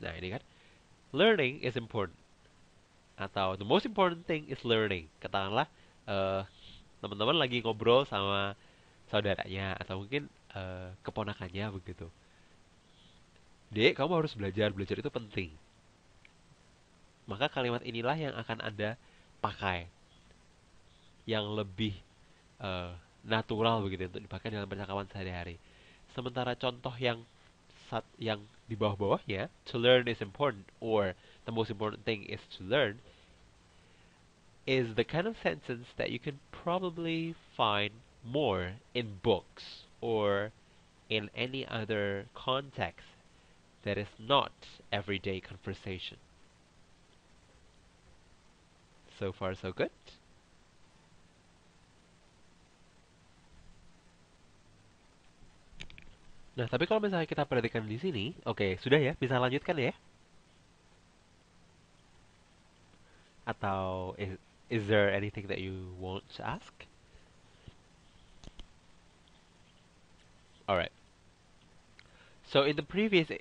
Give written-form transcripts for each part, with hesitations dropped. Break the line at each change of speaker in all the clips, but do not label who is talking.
Nah, ini kan learning is important atau the most important thing is learning. Katakanlah eh, teman-teman lagi ngobrol sama saudaranya atau mungkin keponakannya begitu. Dek, kamu harus belajar. Belajar itu penting. Maka kalimat inilah yang akan Anda pakai yang lebih eh, natural begitu untuk dipakai dalam percakapan sehari-hari. Sementara contoh yang di bawah-bawahnya, to learn is important or the most important thing is to learn, is the kind of sentence that you can probably find more in books or in any other context that is not everyday conversation. So far, so good. Nah, tapi kalau misalnya kita perhatikan di sini, oke, sudah ya, bisa lanjutkan ya? Atau is there anything that you want to ask? Alright. So in the previous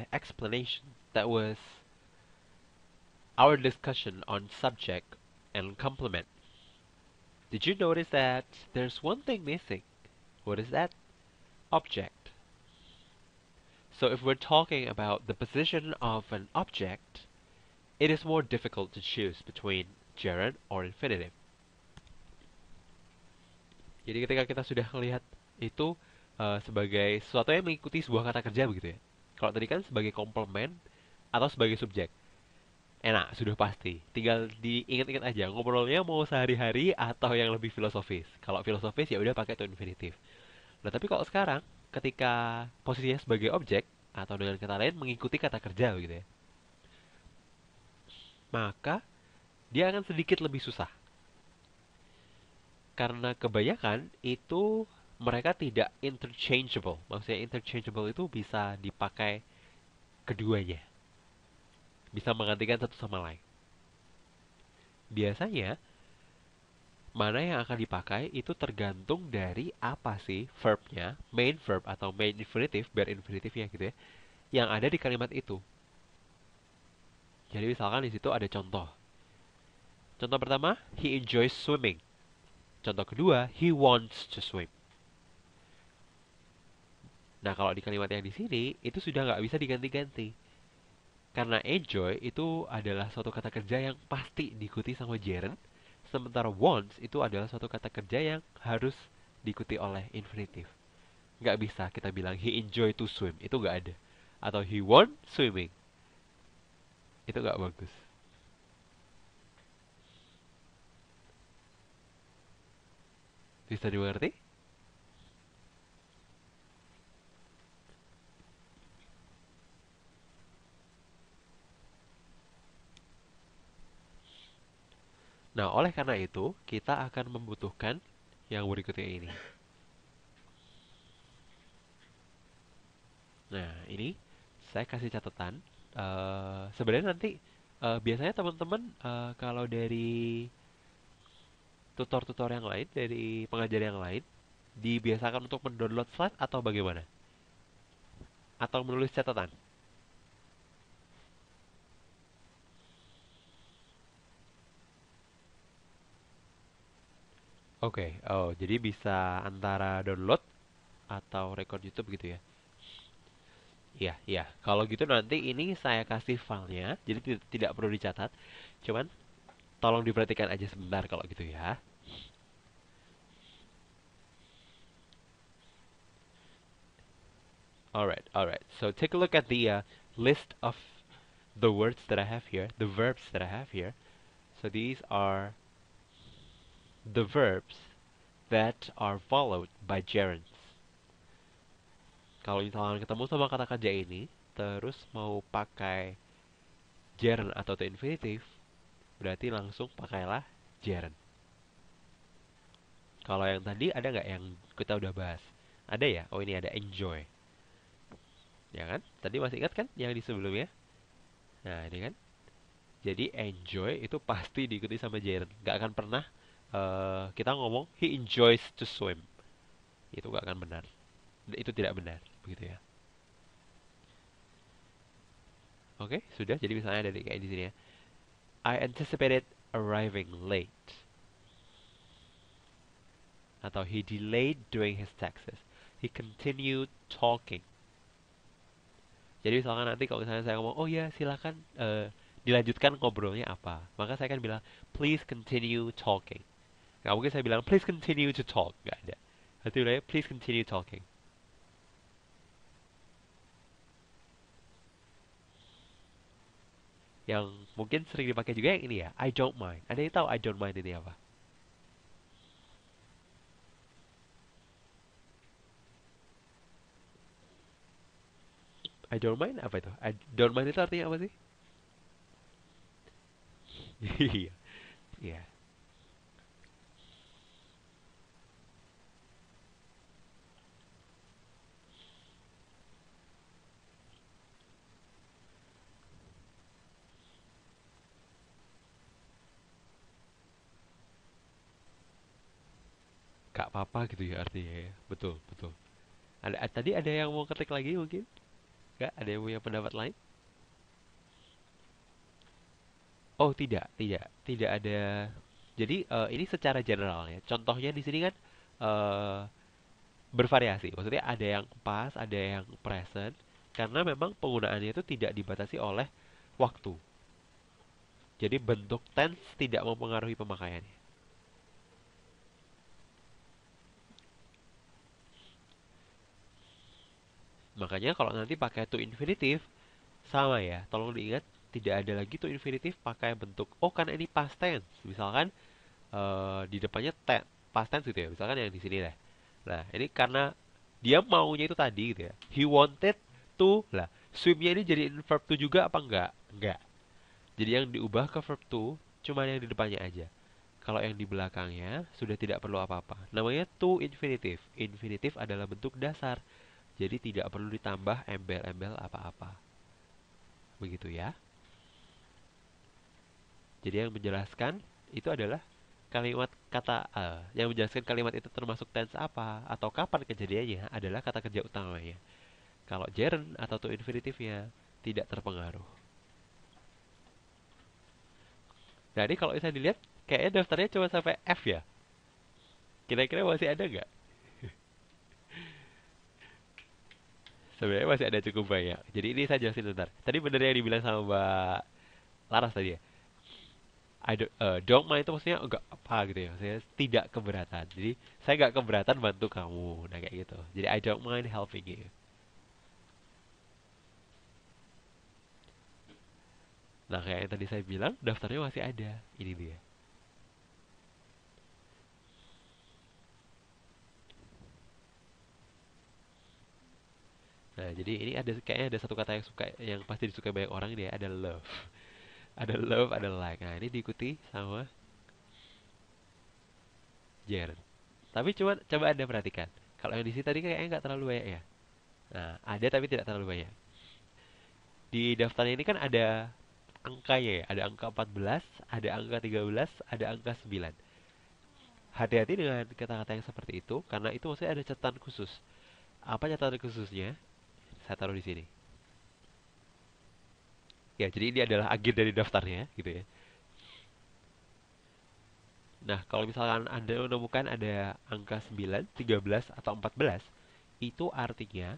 explanation, that was our discussion on subject and complement. Did you notice that there's one thing missing? What is that? Object. So if we're talking about the position of an object, it is more difficult to choose between gerund or infinitive. Jadi ketika kita sudah melihat itu sebagai sesuatu yang mengikuti sebuah kata kerja begitu ya. Kalau tadi kan sebagai komplement atau sebagai subjek. Enak, sudah pasti. Tinggal diingat-ingat aja ngobrolnya mau sehari-hari atau yang lebih filosofis. Kalau filosofis ya udah pakai to infinitive. Nah, tapi kalau sekarang ketika posisinya sebagai objek atau dengan kata lain mengikuti kata kerja gitu ya. Maka dia akan sedikit lebih susah. Karena kebanyakan itu mereka tidak interchangeable. Maksudnya interchangeable itu bisa dipakai keduanya. Bisa menggantikan satu sama lain. Biasanya mana yang akan dipakai itu tergantung dari apa sih verbnya, main verb atau main infinitive, bare infinitive-nya gitu ya, yang ada di kalimat itu. Jadi misalkan di situ ada contoh. Contoh pertama, he enjoys swimming. Contoh kedua, he wants to swim. Nah, kalau di kalimat yang di sini, itu sudah nggak bisa diganti-ganti. Karena enjoy itu adalah suatu kata kerja yang pasti diikuti sama gerund, sementara wants itu adalah suatu kata kerja yang harus diikuti oleh infinitive. Nggak bisa kita bilang he enjoy to swim, itu nggak ada. Atau he want swimming, itu nggak bagus. Bisa dimengerti? Nah, oleh karena itu, kita akan membutuhkan yang berikutnya ini. Nah, ini saya kasih catatan. Sebenarnya nanti biasanya teman-teman kalau dari tutor-tutor yang lain, dari pengajar yang lain, dibiasakan untuk mendownload slide atau bagaimana? Atau menulis catatan? Oke, oh jadi bisa antara download atau record YouTube gitu ya? Iya, iya. Kalau gitu nanti ini saya kasih filenya, jadi tidak perlu dicatat. Cuman tolong diperhatikan aja sebentar kalau gitu ya. Alright, alright. So take a look at the list of the words that I have here, the verbs that I have here. So these are the verbs that are followed by gerunds. Kalau misalnya ketemu sama kata kerja ini, terus mau pakai gerund atau to infinitive, berarti langsung pakailah gerund. Kalau yang tadi ada nggak yang kita udah bahas? Ada ya? Oh ini ada enjoy. Ya kan? Tadi masih ingat kan yang di sebelumnya? Nah ini kan. Jadi enjoy itu pasti diikuti sama gerund. Nggak akan pernah kita ngomong he enjoys to swim. Itu nggak akan benar. Itu tidak benar. Begitu ya. Oke, sudah. Jadi misalnya ada kayak di sini ya. I anticipated arriving late. Atau he delayed doing his taxes. He continued talking. Jadi misalkan nanti kalau misalnya saya ngomong, oh ya silakan dilanjutkan ngobrolnya apa. Maka saya akan bilang, please continue talking. Nggak mungkin saya bilang, please continue to talk. Nggak ada. Nanti bilangnya, please continue talking. Yang mungkin sering dipakai juga yang ini ya, I don't mind. Ada yang tahu I don't mind ini apa? I don't mind apa itu? I don't mind itu artinya apa sih? Iya, iya. Gak apa-apa gitu ya artinya ya. Betul, betul. Tadi ada yang mau ketik lagi mungkin? Gak? Ada yang punya pendapat lain? Oh, tidak, tidak. Tidak ada. Jadi ini secara general ya. Contohnya di sini kan eh bervariasi. Maksudnya ada yang past, ada yang present. Karena memang penggunaannya itu tidak dibatasi oleh waktu. Jadi bentuk tense tidak mempengaruhi pemakaiannya. Makanya kalau nanti pakai to infinitive sama ya. Tolong diingat tidak ada lagi to infinitive pakai bentuk oh karena ini past tense. Misalkan di depannya past tense gitu ya. Misalkan yang di sini deh. Nah, ini karena dia maunya itu tadi gitu ya. He wanted to lah. Swimnya ini jadi verb to juga apa enggak? Enggak. Jadi yang diubah ke verb to cuma yang di depannya aja. Kalau yang di belakangnya sudah tidak perlu apa-apa. Namanya to infinitive. Infinitive adalah bentuk dasar. Jadi tidak perlu ditambah embel-embel apa-apa. Begitu ya. Jadi yang menjelaskan itu adalah kalimat kata yang menjelaskan kalimat itu termasuk tense apa atau kapan kejadiannya adalah kata kerja utamanya. Kalau gerund atau to infinitive-nya tidak terpengaruh. Nah, ini kalau bisa dilihat kayaknya daftarnya cuma sampai F ya. Kira-kira masih ada nggak? Sebenarnya masih ada cukup banyak. Jadi ini saya jelasin bentar. Tadi bener yang dibilang sama Mbak Laras tadi ya. Don't mind itu maksudnya enggak apa gitu ya. Maksudnya tidak keberatan. Jadi saya nggak keberatan bantu kamu. Nah kayak gitu. Jadi I don't mind helping you. Nah kayak yang tadi saya bilang daftarnya masih ada. Ini dia. Nah jadi ini ada kayaknya ada satu kata yang suka yang pasti disukai banyak orang ini ya. Ada love. Ada love, ada like. Nah ini diikuti sama Jaren. Tapi coba Anda perhatikan. Kalau yang di sini tadi kayaknya nggak terlalu banyak ya. Nah, ada tapi tidak terlalu banyak. Di daftarnya ini kan ada angkanya ya. Ada angka 14, ada angka 13, ada angka 9. Hati-hati dengan kata-kata yang seperti itu karena itu maksudnya ada catatan khusus. Apa catatan khususnya? Saya taruh di sini. Ya, jadi ini adalah akhir dari daftarnya gitu ya. Nah, kalau misalkan Anda menemukan ada angka 9, 13, atau 14, itu artinya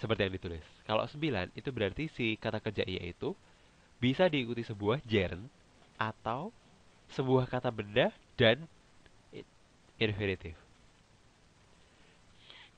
seperti yang ditulis. Kalau 9 itu berarti si kata kerja ia itu bisa diikuti sebuah gerund atau sebuah kata benda dan infinitive.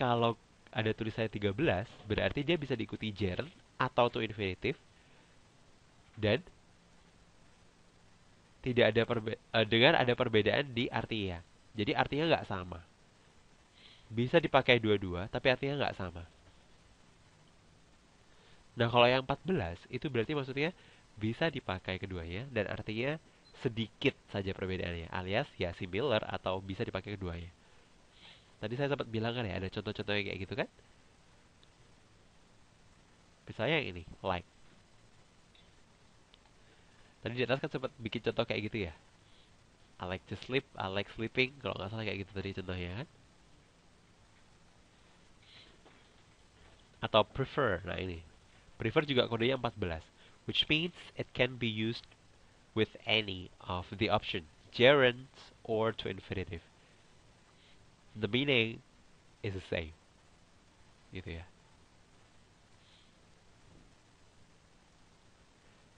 Kalau ada tulisannya 13, berarti dia bisa diikuti gerund atau to infinitive dan tidak ada dengan ada perbedaan di artinya. Jadi artinya nggak sama. Bisa dipakai dua-dua, tapi artinya nggak sama. Nah, kalau yang 14 itu berarti maksudnya bisa dipakai keduanya dan artinya sedikit saja perbedaannya, alias ya similar atau bisa dipakai keduanya. Tadi saya sempat bilang kan ya, ada contoh-contoh yang kayak gitu kan? Misalnya yang ini, like. Tadi di atas kan sempat bikin contoh kayak gitu ya. I like to sleep, I like sleeping, kalau nggak salah kayak gitu tadi contohnya kan? Atau prefer, nah ini. Prefer juga kodenya 14, which means it can be used with any of the options, gerunds or to infinitive. The meaning is the same. Gitu ya.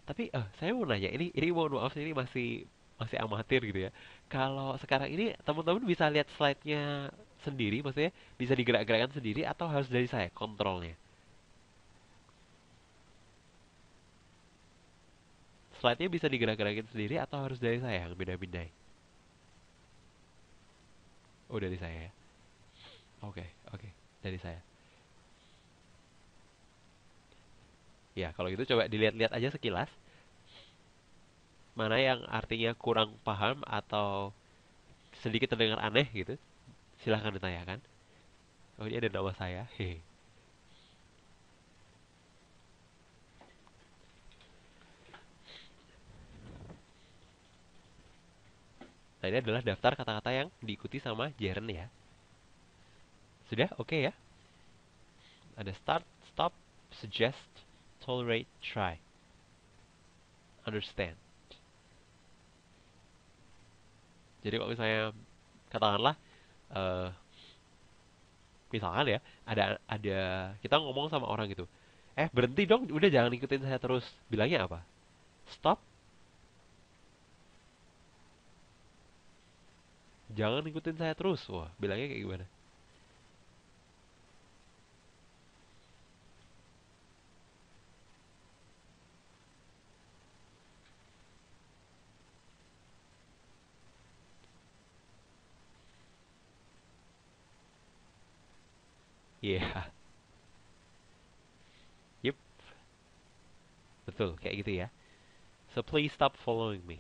Tapi saya mau nanya, ini mohon maaf ini masih masih amatir gitu ya. Kalau sekarang ini teman-teman bisa lihat slide-nya sendiri, maksudnya bisa digerak-gerakkan sendiri atau harus dari saya kontrolnya? Slide-nya bisa digerak-gerakin sendiri atau harus dari saya yang beda-beda? Oh, dari saya ya. Oke, oke. Dari saya. Ya, kalau gitu coba dilihat-lihat aja sekilas. Mana yang artinya kurang paham atau sedikit terdengar aneh gitu. Silahkan ditanyakan. Oh, ini ada nama saya. Hehe. Nah, ini adalah daftar kata-kata yang diikuti sama Jaren ya. Sudah? Oke ya? Ada start, stop, suggest, tolerate, try, understand. Jadi kalau misalnya katakanlah eh misalkan ya ada kita ngomong sama orang gitu. Berhenti dong, udah jangan ikutin saya terus. Bilangnya apa? Stop, jangan ikutin saya terus. Wah, bilangnya kayak gimana? Iya, yeah. Yep, betul kayak gitu ya. So please stop following me.